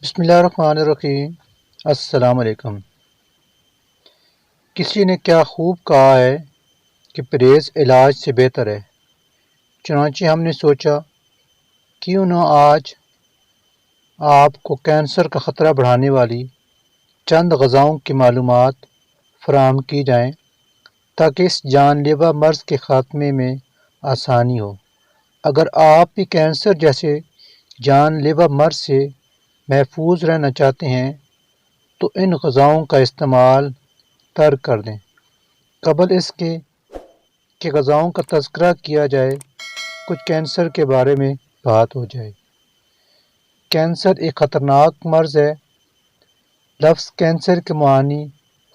بسم اللہ الرحمن الرحیم۔ السلام علیکم۔ کسی نے کیا خوب کہا ہے کہ پرہیز علاج سے بہتر ہے، چنانچہ ہم نے سوچا کیوں نہ آج آپ کو کینسر کا خطرہ بڑھانے والی چند غذاؤں کی معلومات فراہم کی جائیں تاکہ اس جان لیوا مرض کے خاتمے میں آسانی ہو۔ اگر آپ بھی کینسر جیسے جان لیوا مرض سے محفوظ رہنا چاہتے ہیں تو ان غذاؤں کا استعمال ترک کر دیں۔ قبل اس کے کہ غذاؤں کا تذکرہ کیا جائے، کچھ کینسر کے بارے میں بات ہو جائے۔ کینسر ایک خطرناک مرض ہے۔ لفظ کینسر کے معنی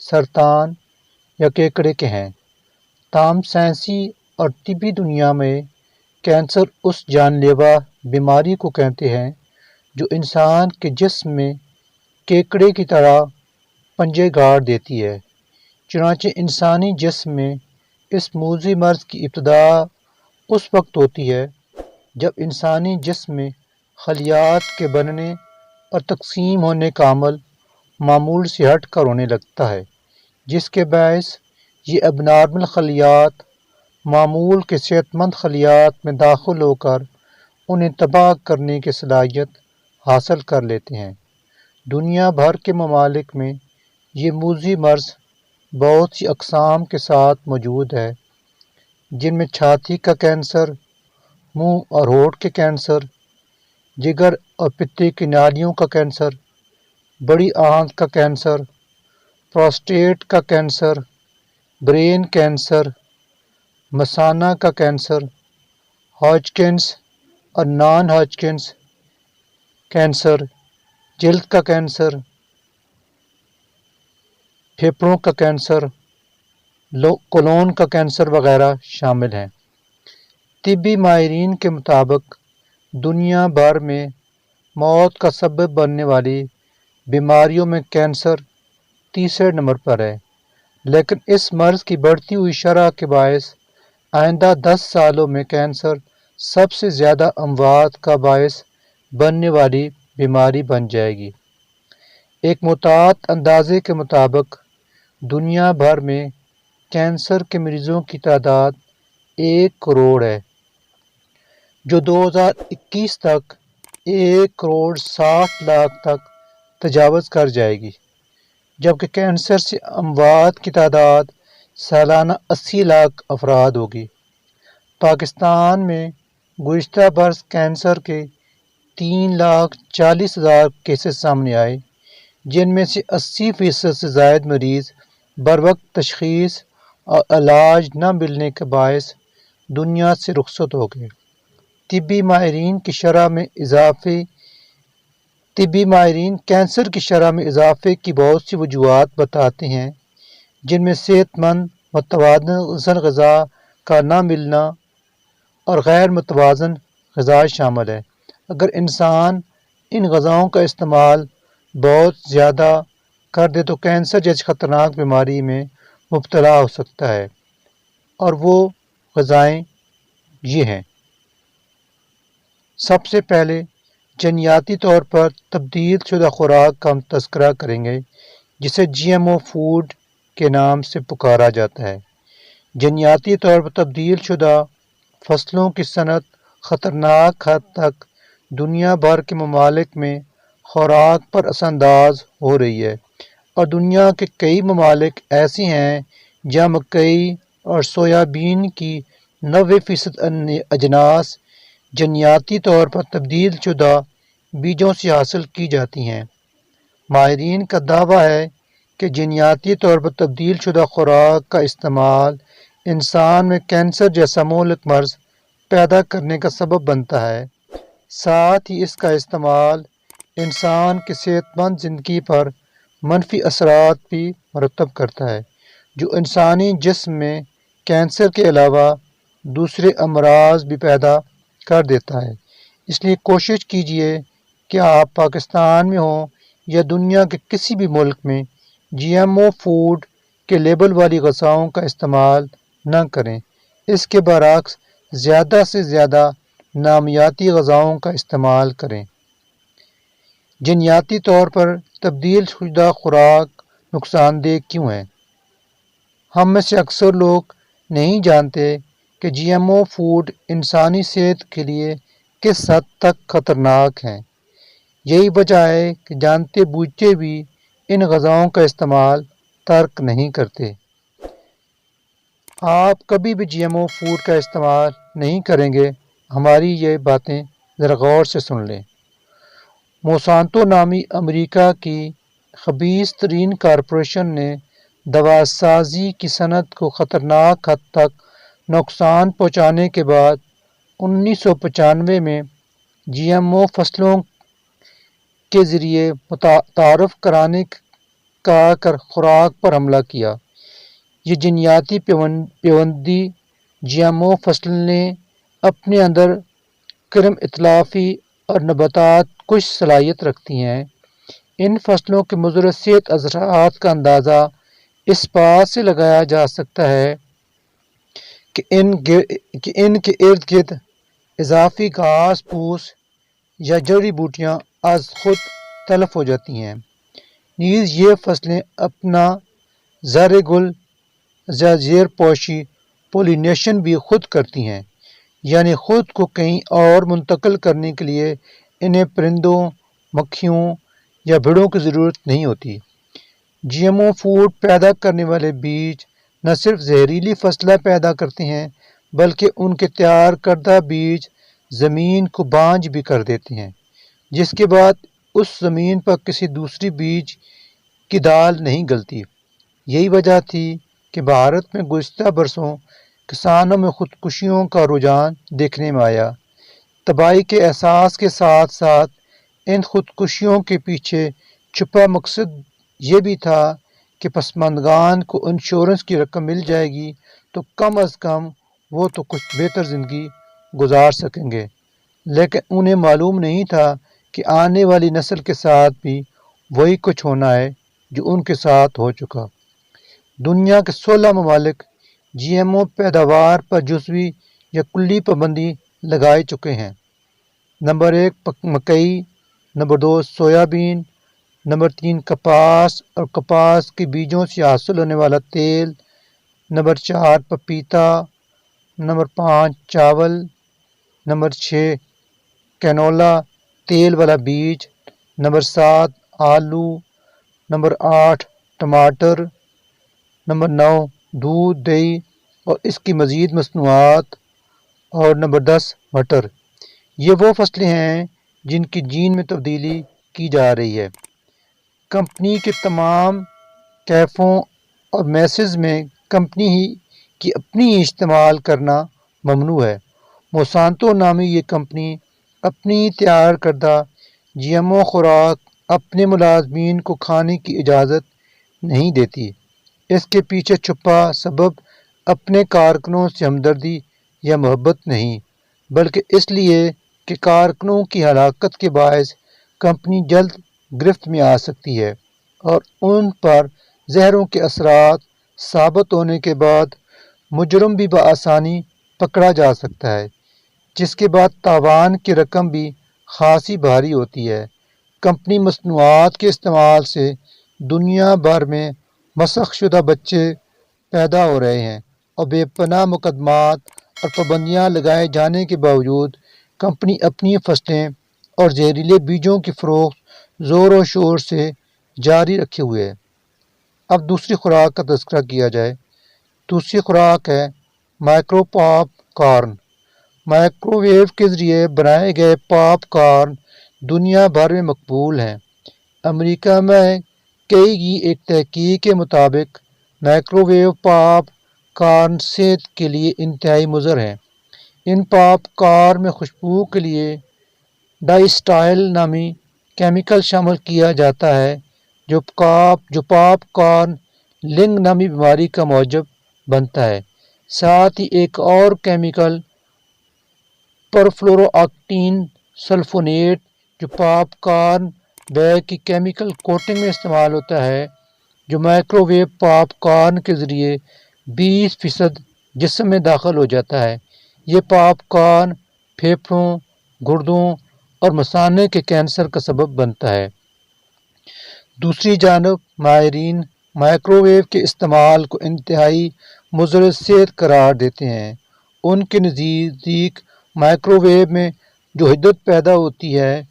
سرطان یا کیکڑے کے ہیں، تاہم سائنسی اور طبی دنیا میں کینسر اس جان لیوا بیماری کو کہتے ہیں جو انسان کے جسم میں کیکڑے کی طرح پنجے گاڑ دیتی ہے۔ چنانچہ انسانی جسم میں اس موذی مرض کی ابتدا اس وقت ہوتی ہے جب انسانی جسم میں خلیات کے بننے اور تقسیم ہونے کا عمل معمول سے ہٹ کر ہونے لگتا ہے، جس کے باعث یہ اب نارمل خلیات معمول کے صحت مند خلیات میں داخل ہو کر انہیں تباہ کرنے کی صلاحیت حاصل کر لیتے ہیں۔ دنیا بھر کے ممالک میں یہ موذی مرض بہت سی اقسام کے ساتھ موجود ہے، جن میں چھاتی کا کینسر، منہ اور ہونٹ کے کینسر، جگر اور پتے کی نالیوں کا کینسر، بڑی آنت کا کینسر، پروسٹیٹ کا کینسر، برین کینسر، مثانہ کا کینسر، ہاجکنس اور نان ہاجکنس کینسر، جلد کا کینسر، پھیپھڑوں کا کینسر، کولون کا کینسر وغیرہ شامل ہیں۔ طبی ماہرین کے مطابق دنیا بھر میں موت کا سبب بننے والی بیماریوں میں کینسر تیسرے نمبر پر ہے، لیکن اس مرض کی بڑھتی ہوئی شرح کے باعث آئندہ 10 سالوں میں کینسر سب سے زیادہ اموات کا باعث بننے والی بیماری بن جائے گی۔ ایک محتاط اندازے کے مطابق دنیا بھر میں کینسر کے مریضوں کی تعداد 1 کروڑ ہے، جو 2021 تک 1 کروڑ 60 لاکھ تک تجاوز کر جائے گی، جبکہ کینسر سے اموات کی تعداد سالانہ 80 لاکھ افراد ہوگی۔ پاکستان میں گزشتہ برس کینسر کے 3,40,000 کیسز سامنے آئے، جن میں سے 80% سے زائد مریض بروقت تشخیص اور علاج نہ ملنے کے باعث دنیا سے رخصت ہو گئے۔ طبی ماہرین کینسر کی شرح میں اضافے کی بہت سی وجوہات بتاتے ہیں، جن میں صحت مند متوازن غذا کا نہ ملنا اور غیر متوازن غذا شامل ہے۔ اگر انسان ان غذاؤں کا استعمال بہت زیادہ کر دے تو کینسر جیسی خطرناک بیماری میں مبتلا ہو سکتا ہے، اور وہ غذائیں یہ ہیں۔ سب سے پہلے جنیاتی طور پر تبدیل شدہ خوراک کا ہم تذکرہ کریں گے، جسے جی ایم او فوڈ کے نام سے پکارا جاتا ہے۔ جنیاتی طور پر تبدیل شدہ فصلوں کی صنعت خطرناک حد تک دنیا بھر کے ممالک میں خوراک پر اثر انداز ہو رہی ہے، اور دنیا کے کئی ممالک ایسے ہیں جہاں مکئی اور سویابین کی 90% اجناس جنیاتی طور پر تبدیل شدہ بیجوں سے حاصل کی جاتی ہیں۔ ماہرین کا دعویٰ ہے کہ جنیاتی طور پر تبدیل شدہ خوراک کا استعمال انسان میں کینسر جیسا مہلک مرض پیدا کرنے کا سبب بنتا ہے، ساتھ ہی اس کا استعمال انسان کی صحت مند زندگی پر منفی اثرات بھی مرتب کرتا ہے، جو انسانی جسم میں کینسر کے علاوہ دوسرے امراض بھی پیدا کر دیتا ہے۔ اس لیے کوشش کیجیے کہ آپ پاکستان میں ہوں یا دنیا کے کسی بھی ملک میں جی ایم او فوڈ کے لیبل والی غذاؤں کا استعمال نہ کریں۔ اس کے برعکس زیادہ سے زیادہ نامیاتی غذاؤں کا استعمال کریں۔ جینیاتی طور پر تبدیل شدہ خوراک نقصان دہ کیوں ہے؟ ہم میں سے اکثر لوگ نہیں جانتے کہ جی ایم او فوڈ انسانی صحت کے لیے کس حد تک خطرناک ہیں۔ یہی وجہ ہے کہ جانتے بوجھتے بھی ان غذاؤں کا استعمال ترک نہیں کرتے۔ آپ کبھی بھی جی ایم او فوڈ کا استعمال نہیں کریں گے، ہماری یہ باتیں ذرا غور سے سن لیں۔ مونسانتو نامی امریکہ کی خبیث ترین کارپوریشن نے دوا سازی کی صنعت کو خطرناک حد تک نقصان پہنچانے کے بعد 1995 میں جی ایم او فصلوں کے ذریعے متعارف کرانے کا کر خوراک پر حملہ کیا۔ یہ جینیاتی پیوندی جی ایم او فصلیں اپنے اندر کرم اتلافی اور نباتات کش صلاحیت رکھتی ہیں۔ ان فصلوں کے مضر صحت اثرات کا اندازہ اس بات سے لگایا جا سکتا ہے کہ ان کے ارد گرد اضافی گھاس پھوس یا جڑی بوٹیاں از خود تلف ہو جاتی ہیں۔ نیز یہ فصلیں اپنا زر گل یا زیر پوشی پولینیشن بھی خود کرتی ہیں، یعنی خود کو کہیں اور منتقل کرنے کے لیے انہیں پرندوں، مکھیوں یا بھیڑوں کی ضرورت نہیں ہوتی۔ جی ایم او فوڈ پیدا کرنے والے بیج نہ صرف زہریلی فصلیں پیدا کرتے ہیں بلکہ ان کے تیار کردہ بیج زمین کو بانجھ بھی کر دیتے ہیں، جس کے بعد اس زمین پر کسی دوسری بیج کی دال نہیں گلتی۔ یہی وجہ تھی کہ بھارت میں گزشتہ برسوں کسانوں میں خودکشیوں کا رجحان دیکھنے میں آیا۔ تباہی کے احساس کے ساتھ ساتھ ان خودکشیوں کے پیچھے چھپا مقصد یہ بھی تھا کہ پسماندگان کو انشورنس کی رقم مل جائے گی تو کم از کم وہ تو کچھ بہتر زندگی گزار سکیں گے، لیکن انہیں معلوم نہیں تھا کہ آنے والی نسل کے ساتھ بھی وہی کچھ ہونا ہے جو ان کے ساتھ ہو چکا۔ دنیا کے 16 ممالک جی ایم او پیداوار پر جزوی یا کلی پابندی لگائے چکے ہیں۔ نمبر 1 مکئی، نمبر 2 سویابین، نمبر 3 کپاس اور کپاس کے بیجوں سے حاصل ہونے والا تیل، نمبر 4 پپیتا، نمبر 5 چاول، نمبر 6 کینولا تیل والا بیج، نمبر 7 آلو، نمبر 8 ٹماٹر، نمبر 9 دودھ دہی اور اس کی مزید مصنوعات، اور نمبر 10 مٹر۔ یہ وہ فصلیں ہیں جن کی جین میں تبدیلی کی جا رہی ہے۔ کمپنی کے تمام کیفوں اور میسز میں کمپنی ہی کی اپنی ہی استعمال کرنا ممنوع ہے۔ مونسانتو نامی یہ کمپنی اپنی تیار کردہ جی ایم او خوراک اپنے ملازمین کو کھانے کی اجازت نہیں دیتی۔ اس کے پیچھے چھپا سبب اپنے کارکنوں سے ہمدردی یا محبت نہیں، بلکہ اس لیے کہ کارکنوں کی ہلاکت کے باعث کمپنی جلد گرفت میں آ سکتی ہے اور ان پر زہروں کے اثرات ثابت ہونے کے بعد مجرم بھی بآسانی پکڑا جا سکتا ہے، جس کے بعد تاوان کی رقم بھی خاصی بھاری ہوتی ہے۔ کمپنی مصنوعات کے استعمال سے دنیا بھر میں مسخ شدہ بچے پیدا ہو رہے ہیں اور بے پناہ مقدمات اور پابندیاں لگائے جانے کے باوجود کمپنی اپنی فصلیں اور زہریلے بیجوں کی فروخت زور و شور سے جاری رکھے ہوئے ہے۔ اب دوسری خوراک کا تذکرہ کیا جائے۔ دوسری خوراک ہے مائکرو پاپ کارن۔ مائکرو ویو کے ذریعے بنائے گئے پاپ کارن دنیا بھر میں مقبول ہیں۔ امریکہ میں کی ایک تحقیق کے مطابق مائکرو ویو پاپ کارن صحت کے لیے انتہائی مضر ہیں۔ ان پاپ کارن میں خوشبو کے لیے ڈائسٹائل نامی کیمیکل شامل کیا جاتا ہے جو پاپ کارن لنگ نامی بیماری کا موجب بنتا ہے۔ ساتھ ہی ایک اور کیمیکل پرفلورو آکٹین سلفونیٹ جو پاپ کارن بیگ کی کیمیکل کوٹنگ میں استعمال ہوتا ہے، جو مائکرو ویو پاپ کارن کے ذریعے 20% جسم میں داخل ہو جاتا ہے۔ یہ پاپ کارن پھیپھڑوں، گردوں اور مثانے کے کینسر کا سبب بنتا ہے۔ دوسری جانب ماہرین مائکروویو کے استعمال کو انتہائی مضر صحت قرار دیتے ہیں۔ ان کے نزدیک مائکروویو میں جو حدت پیدا ہوتی ہے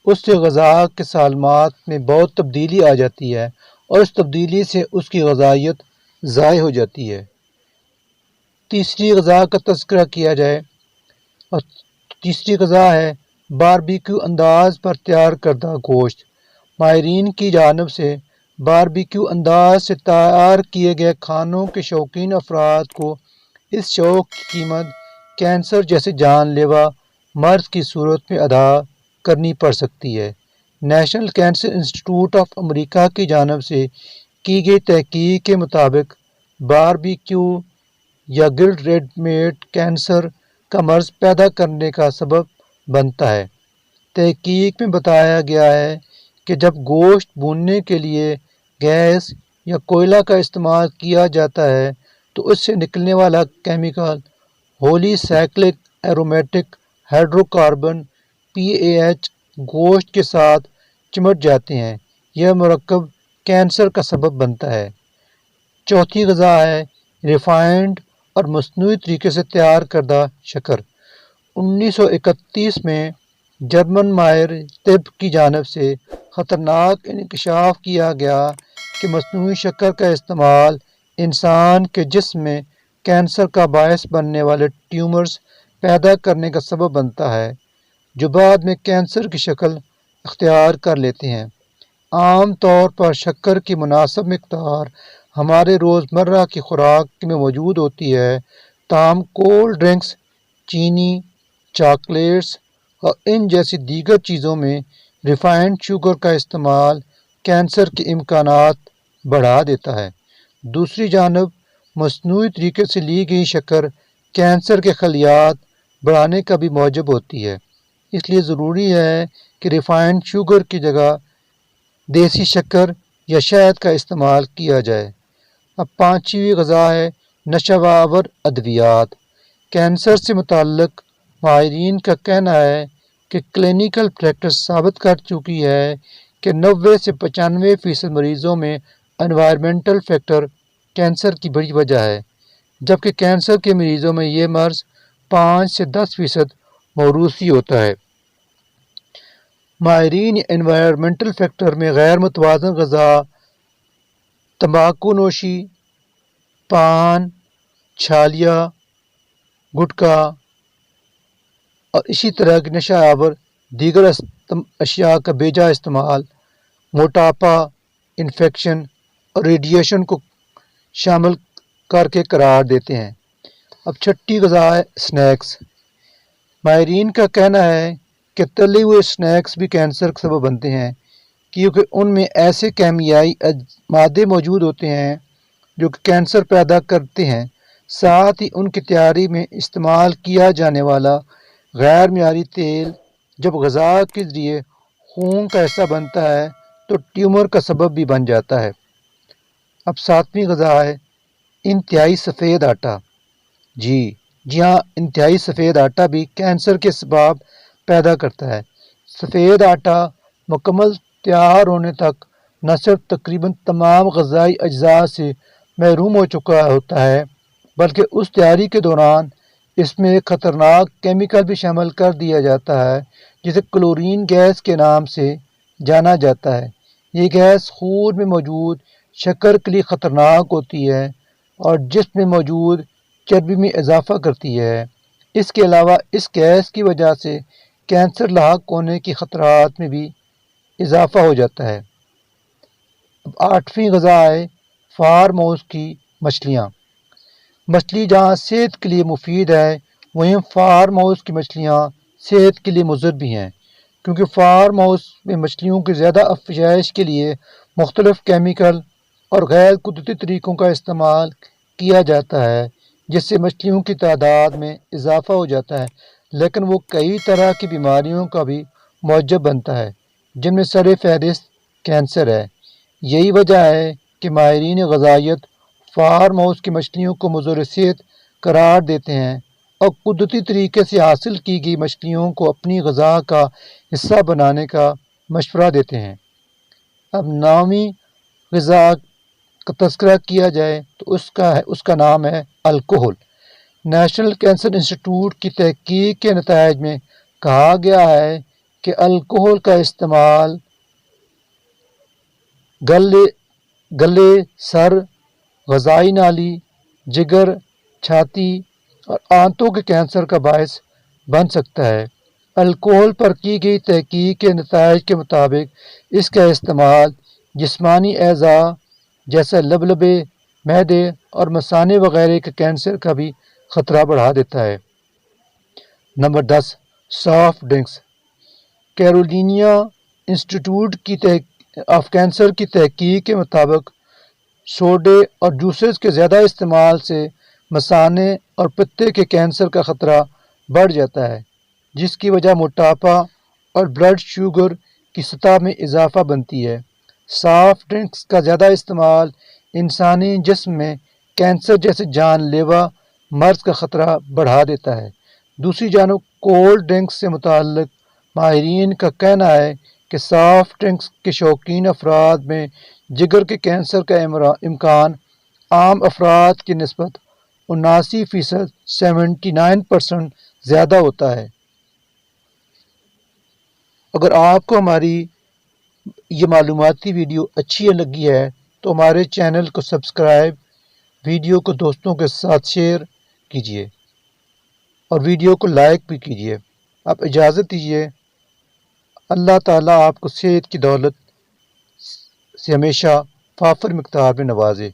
اس سے غذا کے سالمات میں بہت تبدیلی آ جاتی ہے اور اس تبدیلی سے اس کی غذائیت ضائع ہو جاتی ہے۔ تیسری غذا کا تذکرہ کیا جائے اور تیسری غذا ہے باربیکیو انداز پر تیار کردہ گوشت۔ ماہرین کی جانب سے باربیکیو انداز سے تیار کیے گئے کھانوں کے شوقین افراد کو اس شوق کی قیمت کینسر جیسے جان لیوا مرض کی صورت میں ادا کرنی پڑ سکتی ہے۔ National cancer institute of America کی جانب سے کی گئی تحقیق کے مطابق باربیکیو یا گرلڈ ریڈ میٹ کینسر کا مرض پیدا کرنے کا سبب بنتا ہے۔ تحقیق میں بتایا گیا ہے کہ جب گوشت بھوننے کے لیے گیس یا کوئلہ کا استعمال کیا جاتا ہے تو اس سے نکلنے والا chemical polycyclic aromatic hydrocarbon PAH گوشت کے ساتھ چمٹ جاتے ہیں۔ یہ مرکب کینسر کا سبب بنتا ہے۔ چوتھی غذا ہے ریفائنڈ اور مصنوعی طریقے سے تیار کردہ شکر۔ 1931 میں جرمن ماہر طب کی جانب سے خطرناک انکشاف کیا گیا کہ مصنوعی شکر کا استعمال انسان کے جسم میں کینسر کا باعث بننے والے ٹیومرز پیدا کرنے کا سبب بنتا ہے جو بعد میں کینسر کی شکل اختیار کر لیتے ہیں۔ عام طور پر شکر کی مناسب مقدار ہمارے روزمرہ کی خوراک میں موجود ہوتی ہے، تاہم کولڈ ڈرنکس، چینی، چاکلیٹس اور ان جیسی دیگر چیزوں میں ریفائنڈ شوگر کا استعمال کینسر کے امکانات بڑھا دیتا ہے۔ دوسری جانب مصنوعی طریقے سے لی گئی شکر کینسر کے خلیات بڑھانے کا بھی موجب ہوتی ہے، اس لیے ضروری ہے کہ ریفائنڈ شوگر کی جگہ دیسی شکر یا شہد کا استعمال کیا جائے۔ اب پانچویں غذا ہے نشہ آور ادویات۔ کینسر سے متعلق ماہرین کا کہنا ہے کہ کلینیکل پریکٹس ثابت کر چکی ہے کہ 90 سے 95% مریضوں میں انوائرمنٹل فیکٹر کینسر کی بڑی وجہ ہے، جبکہ کینسر کے مریضوں میں یہ مرض 5 سے 10% موروثی ہوتا ہے۔ ماہرین انوائرمنٹل فیکٹر میں غیر متوازن غذا، تمباکو نوشی، پان، چھالیاں، گٹکا اور اسی طرح کی نشہ آور دیگر اشیاء کا بیجا استعمال، موٹاپا، انفیکشن اور ریڈیشن کو شامل کر کے قرار دیتے ہیں۔ اب چھٹی غذا ہے سنیکس۔ ماہرین کا کہنا ہے کہ تلے ہوئے سنیکس بھی کینسر کا سبب بنتے ہیں کیونکہ ان میں ایسے کیمیائی مادے موجود ہوتے ہیں جو کہ کینسر پیدا کرتے ہیں۔ ساتھ ہی ان کی تیاری میں استعمال کیا جانے والا غیر معیاری تیل جب غذا کے ذریعے خون کا حصہ بنتا ہے تو ٹیومر کا سبب بھی بن جاتا ہے۔ اب ساتویں غذا ہے انتہائی سفید آٹا۔ جی ہاں، انتہائی سفید آٹا بھی کینسر کے اسباب پیدا کرتا ہے۔ سفید آٹا مکمل تیار ہونے تک نہ صرف تقریباً تمام غذائی اجزاء سے محروم ہو چکا ہوتا ہے بلکہ اس تیاری کے دوران اس میں ایک خطرناک کیمیکل بھی شامل کر دیا جاتا ہے جسے کلورین گیس کے نام سے جانا جاتا ہے۔ یہ گیس خون میں موجود شکر کے لیے خطرناک ہوتی ہے اور جسم میں موجود چربی میں اضافہ کرتی ہے۔ اس کے علاوہ اس گیس کی وجہ سے کینسر لاحق ہونے کے خطرات میں بھی اضافہ ہو جاتا ہے۔ اب آٹھویں غذا ہے فارم ہاؤس کی مچھلیاں۔ مچھلی جہاں صحت کے لیے مفید ہے وہیں فارم ہاؤس کی مچھلیاں صحت کے لیے مضر بھی ہیں، کیونکہ فارم ہاؤس میں مچھلیوں کی زیادہ افزائش کے لیے مختلف کیمیکل اور غیر قدرتی طریقوں کا استعمال کیا جاتا ہے جس سے مچھلیوں کی تعداد میں اضافہ ہو جاتا ہے، لیکن وہ کئی طرح کی بیماریوں کا بھی موجب بنتا ہے جن میں سر فہرست کینسر ہے۔ یہی وجہ ہے کہ ماہرین غذائیت فارم ہاؤس کی مچھلیوں کو مضر صحت قرار دیتے ہیں اور قدرتی طریقے سے حاصل کی گئی مچھلیوں کو اپنی غذا کا حصہ بنانے کا مشورہ دیتے ہیں۔ اب نامی غذا کا تذکرہ کیا جائے تو اس کا نام ہے الکحل۔ نیشنل کینسر انسٹیٹیوٹ کی تحقیق کے نتائج میں کہا گیا ہے کہ الکحل کا استعمال گلے، سر، غذائی نالی، جگر، چھاتی اور آنتوں کے کینسر کا باعث بن سکتا ہے۔ الکحل پر کی گئی تحقیق کے نتائج کے مطابق اس کا استعمال جسمانی اعضاء جیسے لبلبے، معدے اور مثانے وغیرہ کے کینسر کا بھی خطرہ بڑھا دیتا ہے۔ Number 10، soft drinks. Carolina institute of cancer کی تحقیق کے مطابق سوڈے اور جوسز کے زیادہ استعمال سے مثانے اور پتے کے کینسر کا خطرہ بڑھ جاتا ہے، جس کی وجہ موٹاپا اور بلڈ شوگر کی سطح میں اضافہ بنتی ہے۔ سافٹ ڈرنکس کا زیادہ استعمال انسانی جسم میں کینسر جیسے جان لیوا مرض کا خطرہ بڑھا دیتا ہے۔ دوسری جانب کولڈ ڈرنکس سے متعلق ماہرین کا کہنا ہے کہ سافٹ ڈرنکس کے شوقین افراد میں جگر کے کینسر کا امکان عام افراد کی نسبت 79%، 79% زیادہ ہوتا ہے۔ اگر آپ کو ہماری یہ معلوماتی ویڈیو اچھی لگی ہے تو ہمارے چینل کو سبسکرائب، ویڈیو کو دوستوں کے ساتھ شیئر کیجیے اور ویڈیو کو لائک بھی کیجیے۔ آپ اجازت دیجیے۔ اللہ تعالیٰ آپ کو صحت کی دولت سے ہمیشہ فافر مقدار میں نوازے۔